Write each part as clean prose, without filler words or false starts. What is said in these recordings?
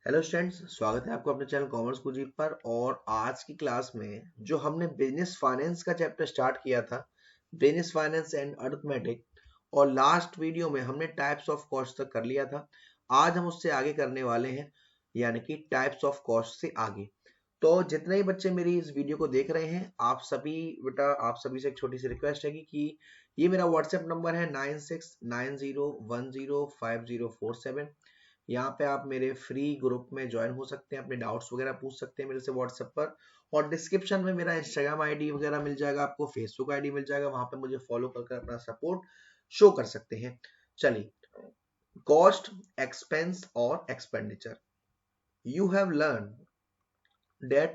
Hello students, स्वागत है आपको अपने चैनल कॉमर्स कुजी पर। और आज की क्लास में जो हमने बिजनेस फाइनेंस का चैप्टर स्टार्ट किया था, बिजनेस फाइनेंस एंड अरिथमेटिक, और लास्ट वीडियो में हमने टाइप्स ऑफ कॉस्ट तक कर लिया था। आज हम उससे आगे करने वाले हैं, यानी कि टाइप्स ऑफ कॉस्ट से आगे। तो जितने ही बच्चे मेरी इस वीडियो को देख रहे हैं, आप सभी बेटा, आप सभी से एक छोटी सी रिक्वेस्ट है कि ये मेरा व्हाट्सएप नंबर है 9690105047। यहाँ पे आप मेरे फ्री ग्रुप में ज्वाइन हो सकते हैं, अपने डाउट्स वगैरह पूछ सकते हैं मेरे से व्हाट्सएप पर। और डिस्क्रिप्शन में मेरा इंस्टाग्राम आईडी वगैरह मिल जाएगा, आपको फेसबुक आईडी मिल जाएगा, वहां पे मुझे फॉलो कर अपना सपोर्ट शो कर सकते हैं। चलिए, कॉस्ट, एक्सपेंस और expenditure. You have learn that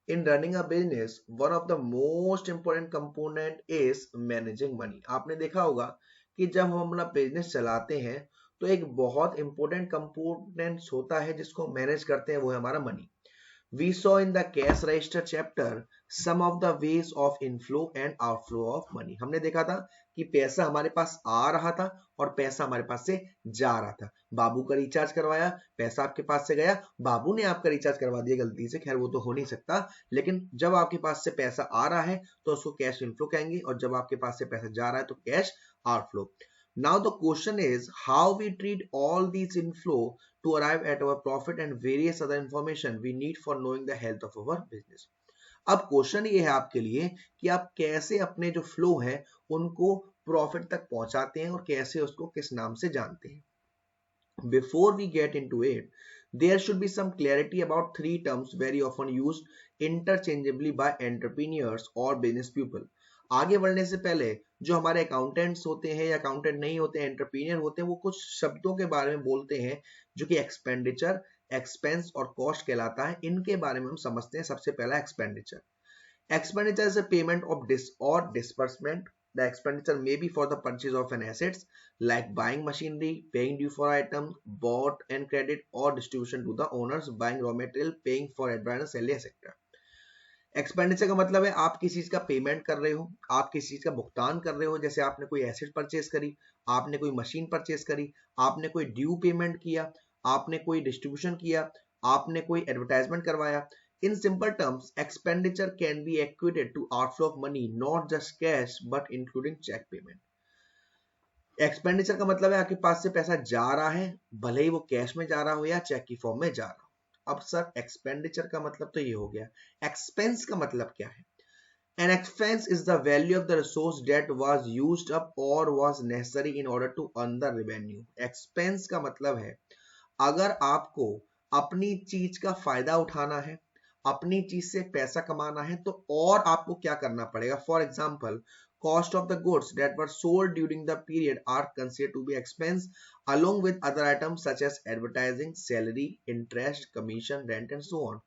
in running a business one of the most important component is managing money। आपने देखा होगा कि जब हम अपना बिजनेस चलाते हैं तो एक बहुत इंपॉर्टेंट कंपोनेंट होता है जिसको मैनेज करते हैं, वो है हमारा money. We saw in the cash register chapter some of the ways of inflow and outflow of money। हमने देखा था कि पैसा हमारे पास आ रहा था और पैसा हमारे पास से जा रहा था। बाबू का रिचार्ज करवाया, पैसा आपके पास से गया, बाबू ने आपका रिचार्ज करवा दिया गलती से, खैर वो तो हो नहीं सकता, लेकिन जब आपके पास से पैसा आ रहा है तो उसको कैश इनफ्लो कहेंगे, और जब आपके पास से पैसा जा रहा है तो cash outflow. Now the question is how we treat all these inflow to arrive at our profit and various other information we need for knowing the health of our business। अब क्वेश्चन ये है आपके लिए कि आप कैसे अपने जो फ्लो है उनको प्रॉफिट तक पहुंचाते हैं और कैसे उसको किस नाम से जानते हैं। Before we get into it, there should be some clarity about three terms very often used interchangeably by entrepreneurs or business people। आगे बढ़ने से पहले जो हमारे अकाउंटेंट्स होते हैं या अकाउंटेंट नहीं होते हैं, एंटरप्रीनियर होते हैं, वो कुछ शब्दों के बारे में बोलते हैं जो कि एक्सपेंडिचर, एक्सपेंस और कॉस्ट कहलाता है। इनके बारे में हम समझते हैं। सबसे पहला expenditure. Expenditure is a payment of disbursement. The expenditure may be for the purchase of an assets like buying machinery, paying due for items bought and credit, or distribution to the owners, buying raw material, paying for advance, salary, etc। Expenditure का मतलब है आप किसी चीज का payment कर रहे हो, आप किसी चीज का भुगतान कर रहे हो। जैसे आपने कोई एसेट परचेज करी, आपने कोई मशीन परचेज करी, आपने कोई ड्यू पेमेंट किया, आपने कोई डिस्ट्रीब्यूशन किया, आपने कोई एडवर्टाइजमेंट करवाया। In simple terms, expenditure can be equated to outflow of money, not just cash, but including check payment। Expenditure का मतलब है आपके पास से पैसा जा रहा है, भले ही वो कैश में जा रहा हो या चेक की फॉर्म में जा रहा हो। अब सर, एक्सपेंडिचर का मतलब तो ये हो गया। एक्सपेंस का मतलब क्या है? An expense is the value of the resource that was used up or was necessary in order to earn the revenue। expense का मतलब है अगर आपको अपनी चीज का फायदा उठाना है, अपनी चीज से पैसा कमाना है, तो और आपको क्या करना पड़ेगा। For example, cost of the goods that were sold during the period are considered to be expense along with other items such as advertising, salary, interest, commission, rent and so on।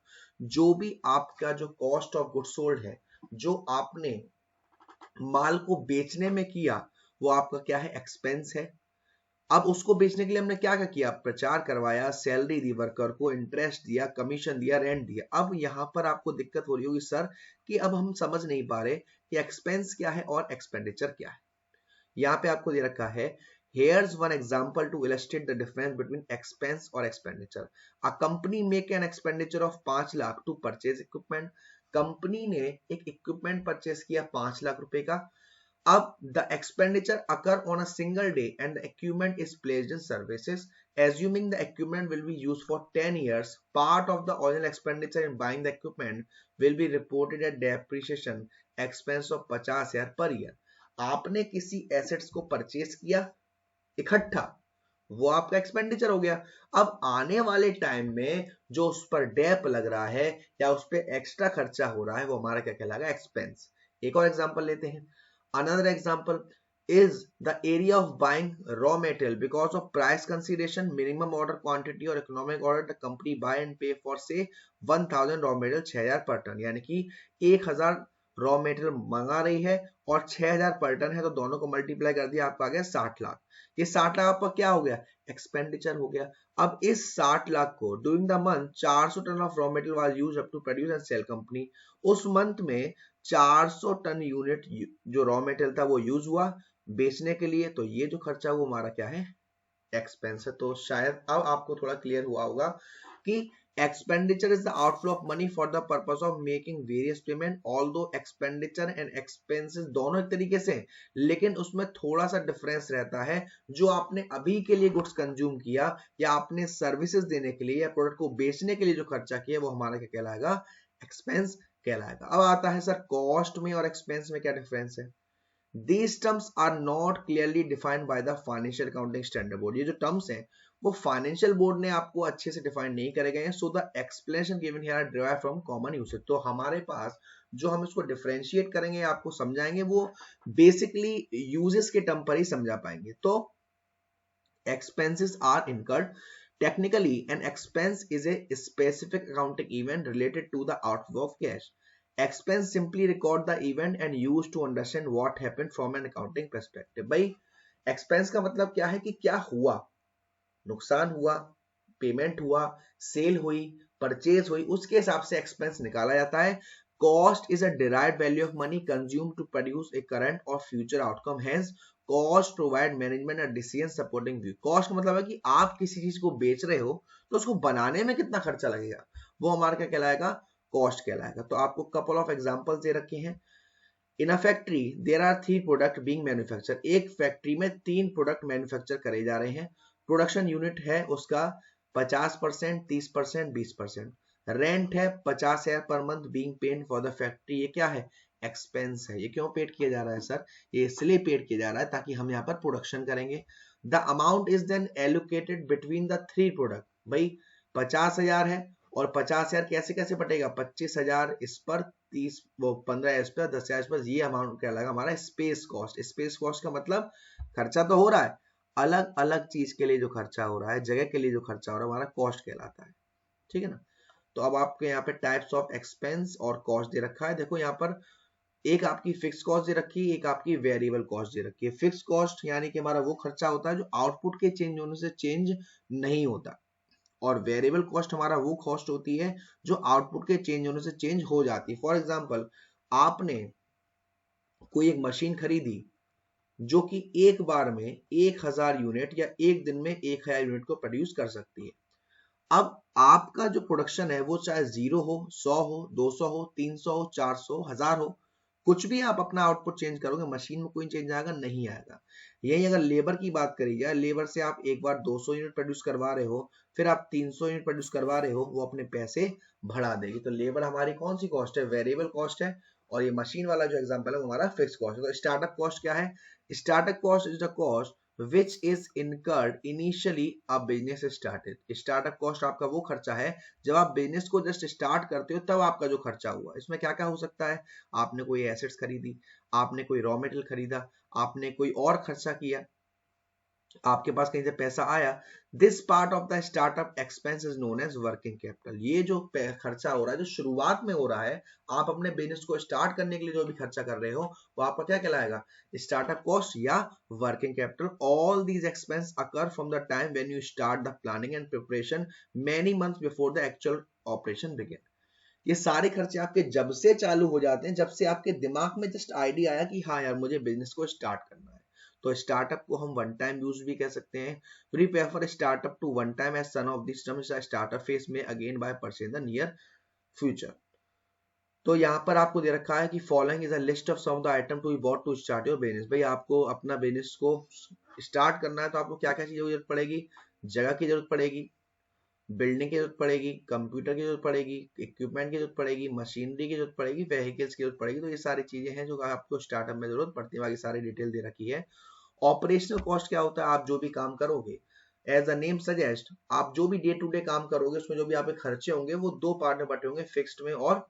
जो भी आपका जो cost of goods sold है, जो आपने माल को बेचने में किया, वो आपका क्या है? एक्सपेंस है। अब उसको बेचने के लिए हमने क्या क्या किया? प्रचार करवाया, सैलरी दी वर्कर को, इंटरेस्ट दिया, कमीशन दिया, रेंट दिया। अब यहां पर आपको दिक्कत हो रही होगी सर कि अब हम समझ नहीं पा रहे कि एक्सपेंस क्या है और एक्सपेंडिचर क्या है। यहाँ पे आपको दे रखा है, here's one example to illustrate the difference between expense और expenditure। A company make an expenditure of 5 lakh to purchase equipment। Company ने एक इक्विपमेंट परचेस किया 5 लाख रुपए का। अब the expenditure occur on a single day and the equipment is placed in services। Assuming the equipment will be used for 10 years, part of the original expenditure in buying the equipment will be reported at depreciation expense of 50,000 per year। आपने किसी assets को purchase किया इकट्ठा, वो आपका expenditure हो गया। अब आने वाले टाइम में जो उस पर डेप लग रहा है या उस पर एक्स्ट्रा खर्चा हो रहा है, वो हमारा क्या कहलाएगा? एक्सपेंस। एक और एग्जांपल लेते हैं। Another example is the area of buying raw material because of price consideration, minimum order quantity और economic order। the company buy and pay for say 1000 raw material 6000 per ton। यानी कि 1000 raw material मंगा रही है और 6000 पर ton है, तो दोनों को मल्टीप्लाई कर दिया, आपका आ गया 60 लाख। ये 60 लाख आपका क्या हो गया? एक्सपेंडिचर हो गया। अब इस 60 लाख को during the month 400 ton of raw material was used up to produce and sell company. उस मंथ में 400 टन यूनिट जो रॉ मेटेरियल था वो यूज हुआ बेचने के लिए, तो ये जो खर्चा वो हमारा क्या है? एक्सपेंस है। तो शायद अब आपको थोड़ा क्लियर हुआ होगा कि expenditure is the outflow of money for the purpose of making various payment, although expenditure and expenses दोनों एक तरीके से, लेकिन उसमें थोड़ा सा डिफरेंस रहता है। जो आपने अभी के लिए गुड्स कंज्यूम किया या आपने सर्विसेज देने के लिए या प्रोडक्ट को बेचने के लिए जो खर्चा किया वो हमारा क्या कहलाएगा, एक्सपेंस कहलाएगा। अब आता है सर कॉस्ट में और एक्सपेंस में क्या डिफरेंस है। These terms are not clearly defined by the Financial Accounting Standard Board। ये जो टर्म्स हैं वो फाइनेंशियल बोर्ड ने आपको अच्छे से डिफाइन नहीं करे गए हैं। So the explanation given here are derived from common usage. तो हमारे पास जो हम इसको डिफरेंशिएट करेंगे, आपको समझाएंगे, वो बेसिकली यूजेस के टर्म पर ही समझा पाएंगे। तो expenses are incurred. Technically, an expense is a specific accounting event related to the outflow of cash. Expense simply record the event and used to understand what happened from an accounting perspective। भाई expense का मतलब क्या है कि क्या हुआ, नुकसान हुआ, पेमेंट हुआ, सेल हुई, परचेज हुई, उसके हिसाब से एक्सपेंस निकाला जाता है। Cost is a derived value of money consume to produce a current और future outcome. Hence cost provide management a decision supporting view. Cost का मतलब है कि आप किसी चीज को बेच रहे हो तो उसको बनाने में कितना खर्चा लगेगा, वो हमारा क्या कहलाएगा, कॉस्ट कहलाएगा। तो आपको कपल ऑफ एग्जांपल्स दे रखे हैं। In a factory there are 3 product being manufacture. एक फैक्ट्री में 3 प्रोडक्ट मैन्युफैक्चर करे जा रहे हैं। प्रोडक्शन यूनिट है उसका 50%, 30%, 20%। रेंट है 50,000 per month being paid for the factory. ये क्या है, एक्सपेंस है। ये क्यों पेड किया जा रहा है सर, ये इसलिए पेड किया जा रहा है ताकि हम यहाँ पर प्रोडक्शन करेंगे। The amount is then allocated between the 3 product. भाई 50,000 है और 50,000 कैसे कैसे बटेगा, 25,000 इस पर, 30 वो 15 इस पर, 10,000 इस पर। ये अमाउंट क्या लगा हमारा स्पेस कॉस्ट। स्पेस कॉस्ट का मतलब खर्चा तो हो रहा है, अलग अलग चीज के लिए जो खर्चा हो रहा है, जगह के लिए जो खर्चा हो रहा है, हमारा कॉस्ट कहलाता है। ठीक है ना। तो अब आपके यहाँ पे टाइप्स ऑफ एक्सपेंस और कॉस्ट दे रखा है। देखो यहाँ पर एक आपकी फिक्स कॉस्ट दे रखी है, एक आपकी वेरिएबल कॉस्ट दे रखी है। फिक्स कॉस्ट यानी कि हमारा वो खर्चा होता है जो आउटपुट के चेंज होने से चेंज नहीं होता, और वेरिएबल कॉस्ट हमारा वो कॉस्ट होती है जो आउटपुट के चेंज होने से चेंज हो जाती है। फॉर एग्जांपल, आपने कोई एक मशीन खरीदी जो कि एक बार में 1000 यूनिट या एक दिन में 1000 यूनिट को प्रोड्यूस कर सकती है। अब आपका जो प्रोडक्शन है वो चाहे 0 हो, 100 हो, 200 हो, 300 हो, 400, 1000 हो, कुछ भी आप अपना आउटपुट चेंज करोगे, मशीन में कोई चेंज आएगा नहीं आएगा। यही अगर लेबर की बात करी जाए, लेबर से आप एक बार 200 यूनिट प्रोड्यूस करवा रहे हो, फिर आप 300 यूनिट प्रोड्यूस करवा रहे हो, वो अपने पैसे बढ़ा देगी। तो लेबर हमारी कौन सी कॉस्ट है, वेरिएबल कॉस्ट है, और ये मशीन वाला जो एग्जांपल है वो हमारा फिक्स कॉस्ट है। तो स्टार्टअप कॉस्ट क्या है, startup cost is the cost which is incurred initially a business started। Startup cost आपका वो खर्चा है जब आप बिजनेस को जस्ट स्टार्ट करते हो तब आपका जो खर्चा हुआ। इसमें क्या क्या हो सकता है, आपने कोई एसेट्स खरीदी, आपने कोई रॉ मटेरियल खरीदा, आपने कोई और खर्चा किया, आपके पास कहीं से पैसा आया। This part of the startup expense is known as working capital. ये जो खर्चा हो रहा है, जो शुरुआत में हो रहा है, आप अपने बिजनेस को स्टार्ट करने के लिए जो भी खर्चा कर रहे हो, वो आपका क्या कहलाएगा, स्टार्टअप कॉस्ट या working capital. All these expense occur from the time when you start the planning and preparation many months before the actual operation begin. ये सारे खर्चे आपके जब से चालू हो जाते हैं, जब से आपके दिमाग में जस्ट आइडिया आया कि हाँ यार मुझे बिजनेस को स्टार्ट करना है। तो स्टार्टअप को हम वन टाइम यूज भी कह सकते हैं। We prefer startup to one time as soon of this term startup phase में again by purchase the near future. तो यहाँ पर आपको दे रखा है कि following is a list of some of the item to be bought to start your business. भाई आपको अपना बिजनेस को स्टार्ट करना है तो आपको क्या क्या चीजों की जरूरत पड़ेगी, जगह की जरूरत पड़ेगी, बिल्डिंग की जरूरत पड़ेगी, कंप्यूटर की जरूरत पड़ेगी, इक्विपमेंट की जरूरत पड़ेगी, मशीनरी की जरूरत पड़ेगी, व्हीकल्स की जरूरत पड़ेगी। तो ये सारी चीजें हैं जो आपको स्टार्टअप में जरूरत पड़ती है। बाकी सारी डिटेल दे रखी है। ऑपरेशनल कॉस्ट क्या होता है, आप जो भी काम करोगे, एज अ नेम सजेस्ट, आप जो भी डे टू डे काम करोगे उसमें जो भी आपके खर्चे होंगे वो दो पार्ट में बटे होंगे, फिक्स्ड में और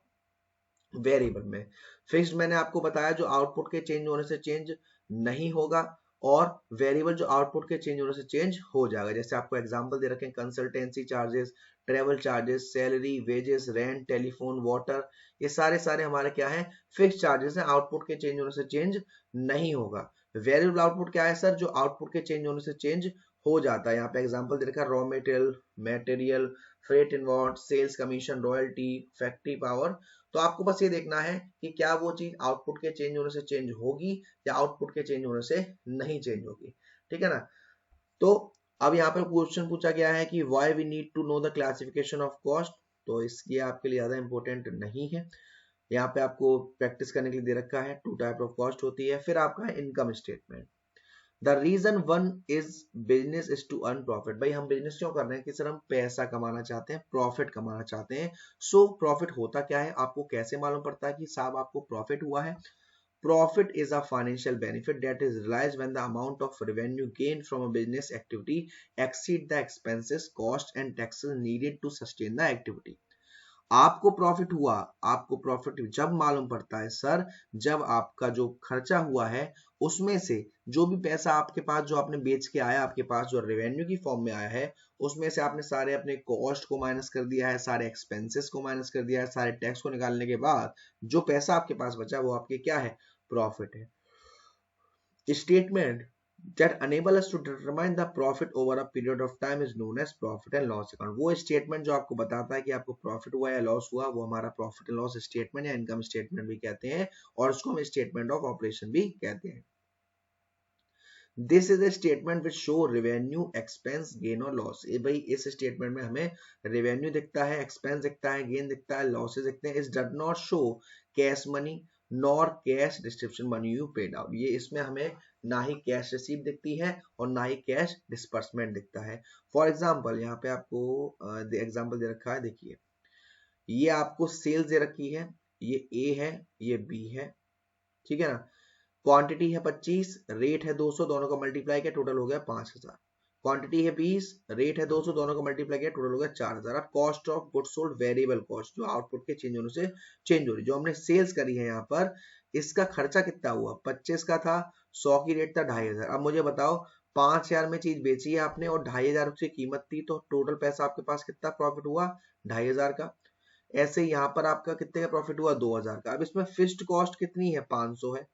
वेरिएबल में। फिक्स्ड मैंने आपको बताया जो आउटपुट के चेंज होने से चेंज नहीं होगा, और वेरिएबल जो आउटपुट के चेंज होने से चेंज हो जाएगा। जैसे आपको एग्जांपल दे रखे हैं, consultancy charges, travel charges, salary, wages, rent, telephone, water, ये सारे सारे हमारे क्या हैं, फिक्स चार्जेस हैं, आउटपुट के चेंज होने से चेंज नहीं होगा। वेरिएबल आउटपुट क्या है सर, जो आउटपुट के चेंज होने से चेंज हो जाता है। यहाँ पे एग्जांपल दे रखा है, raw material, freight inward, sales commission, royalty, factory power. तो आपको बस ये देखना है कि क्या वो चीज आउटपुट के चेंज होने से चेंज होगी या आउटपुट के चेंज होने से नहीं चेंज होगी। ठीक है ना। तो अब यहाँ पे क्वेश्चन पूछा गया है कि why we need to know the classification of cost, तो इसलिए आपके लिए ज्यादा इंपॉर्टेंट नहीं है। यहाँ पे आपको प्रैक्टिस करने के लिए दे रखा है, 2 टाइप ऑफ कॉस्ट होती है। फिर आपका है income statement. The reason one is business is to earn profit. भाई हम बिजनेस क्यों कर रहे हैं कि सर हम पैसा कमाना चाहते हैं, प्रॉफिट कमाना चाहते हैं। सो प्रॉफिट होता क्या है, आपको कैसे मालूम पड़ता है कि साहब आपको प्रॉफिट हुआ है। Profit is a financial benefit that is realized when the amount of revenue gained from a business activity exceed the expenses, costs and taxes needed to sustain the activity. आपको प्रॉफिट हुआ, आपको profit जब मालूम पड़ता है sir, जब आपका जो खर्चा हुआ है उसमें से जो भी पैसा आपके पास, जो आपने बेच के आया, आपके पास जो रेवेन्यू की फॉर्म में आया है, उसमें से आपने सारे अपने कॉस्ट को माइनस कर दिया है, सारे एक्सपेंसेस को माइनस कर दिया है, सारे टैक्स को निकालने के बाद जो पैसा आपके पास बचा वो आपके क्या है, प्रॉफिट है। Statement that enable us to determine the profit over a period of time is known as profit and loss account। वो स्टेटमेंट जो आपको बताता है कि आपको प्रॉफिट हुआ या लॉस हुआ, वो हमारा प्रॉफिट एंड लॉस स्टेटमेंट या इनकम स्टेटमेंट भी कहते हैं, और उसको हम स्टेटमेंट ऑफ ऑपरेशन भी कहते हैं। This is a statement which show revenue, expense, gain और लॉस। ये भाई इस स्टेटमेंट में हमें रेवेन्यू दिखता है, एक्सपेंस दिखता है, गेन दिखता है, लॉसेस दिखते हैं। इस does not show cash money nor cash distribution money you paid out. ये इसमें हमें ना ही कैश रिसीव दिखती है और ना ही कैश डिस्पर्समेंट दिखता है। फॉर एग्जाम्पल यहाँ पे आपको एग्जाम्पल दे रखा है, देखिए ये आपको सेल्स दे रखी है, ये ए है, ये बी है, ठीक है ना। क्वांटिटी है 25, रेट है 200, दोनों का मल्टीप्लाई किया टोटल हो गया 5000। क्वांटिटी है 20, रेट है 200, दोनों का मल्टीप्लाई किया टोटल हो गया 4000। अब cost of goods sold variable cost, जो आउटपुट के चेंज होने से चेंज हो रही, जो हमने सेल्स करी है यहाँ पर, इसका खर्चा कितना हुआ, 25 का था, 100 की रेट था 2500। अब मुझे बताओ 5000 में चीज बेची है आपने और 2500 की कीमत थी, तो टोटल पैसा आपके पास कितना प्रॉफिट हुआ, 2500 का। ऐसे यहाँ पर आपका कितने का प्रॉफिट हुआ, 2000 का। अब इसमें फिक्स्ड कॉस्ट कितनी है, 500 है,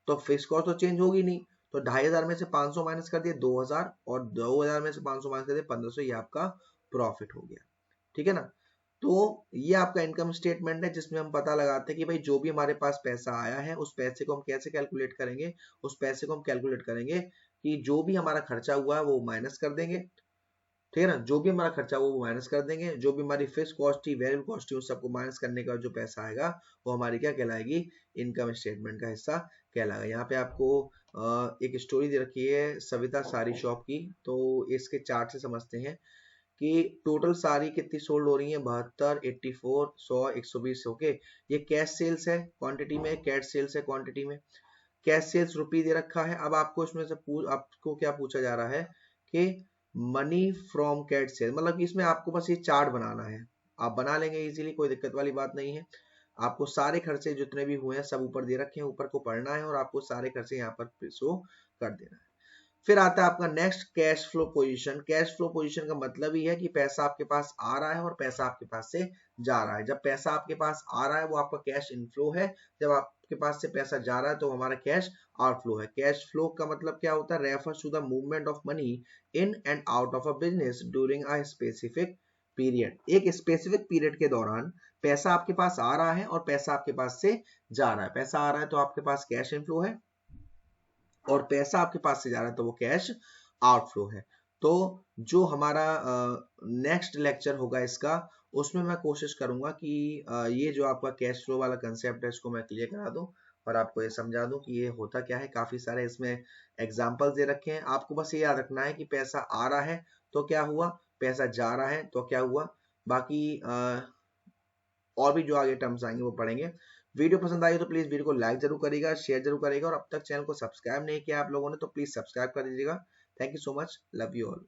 तो फिक्स कॉस्ट तो चेंज होगी नहीं, तो 2500 में से 500 माइनस कर दिए 2000, और 2000 में से 500 माइनस कर दिए 1500, ये आपका प्रॉफिट हो गया, ठीक है ना। तो ये आपका इनकम स्टेटमेंट है, जिसमें हम पता लगाते हैं कि भाई जो भी हमारे पास पैसा आया है उस पैसे को हम कैसे कैलकुलेट करेंगे। उस पैसे को हम कैलकुलेट करेंगे कि जो भी हमारा खर्चा हुआ है वो माइनस कर देंगे, ठीक है ना। जो भी हमारा खर्चा वो माइनस कर देंगे, जो भी हमारी फिक्स कॉस्ट थी, वेरिएबल कॉस्ट थी, उस सबको माइनस करने का जो पैसा आएगा वो हमारी क्या कहलाएगी, इनकम स्टेटमेंट का हिस्सा कहलाएगा। यहाँ पे आपको एक स्टोरी दे रखी है सविता साड़ी शॉप की, तो इसके चार्ट से समझते हैं कि टोटल साड़ी कितनी सोल्ड हो रही है, 72, 84, 100, 120। ओके, ये कैश सेल्स है क्वांटिटी में, कैश सेल्स है क्वांटिटी में, कैश सेल्स रुपी दे रखा है। अब आपको इसमें से आपको क्या पूछा जा रहा है कि मनी फ्रॉम कैश सेल, मतलब कि इसमें आपको बस ये चार्ट बनाना है, आप बना लेंगे इजीली, कोई दिक्कत वाली बात नहीं है। आपको सारे खर्चे जितने भी हुए हैं सब ऊपर दे रखे हैं, ऊपर को पढ़ना है और आपको सारे खर्चे यहाँ पर शो कर देना है। फिर आता है आपका next cash flow position. Cash flow position का मतलब ही है कि पैसा आपके पास आ रहा है और पैसा आपके पास से जा रहा है। जब पैसा आपके पास आ रहा है वो आपका कैश इनफ्लो है, जब आपके पास से पैसा जा रहा है तो हमारा कैश आउटफ्लो है। कैश फ्लो का मतलब क्या होता है, refers to the movement of money in and out of a business during a specific period. एक स्पेसिफिक पीरियड के दौरान पैसा आपके पास आ रहा है और पैसा आपके पास से जा रहा है। पैसा आ रहा है तो आपके पास कैश इनफ्लो है, और पैसा आपके पास से जा रहा है तो वो कैश आउटफ्लो है। तो जो हमारा नेक्स्ट लेक्चर होगा इसका, उसमें मैं कोशिश करूंगा कि ये जो आपका कैश फ्लो वाला कंसेप्ट है इसको मैं क्लियर करा दूं और आपको ये समझा दूं कि ये होता क्या है। काफी सारे इसमें एग्जांपल्स दे रखे हैं, आपको बस ये याद रखना है कि पैसा आ रहा है तो क्या हुआ, पैसा जा रहा है तो क्या हुआ। बाकी और भी जो आगे टर्म्स आएंगे वो पढ़ेंगे। वीडियो पसंद आई तो प्लीज वीडियो को लाइक जरूर करिएगा, शेयर जरूर करिएगा, और अब तक चैनल को सब्सक्राइब नहीं किया आप लोगों ने तो प्लीज सब्सक्राइब कर दीजिएगा। Thank you so much, love you all.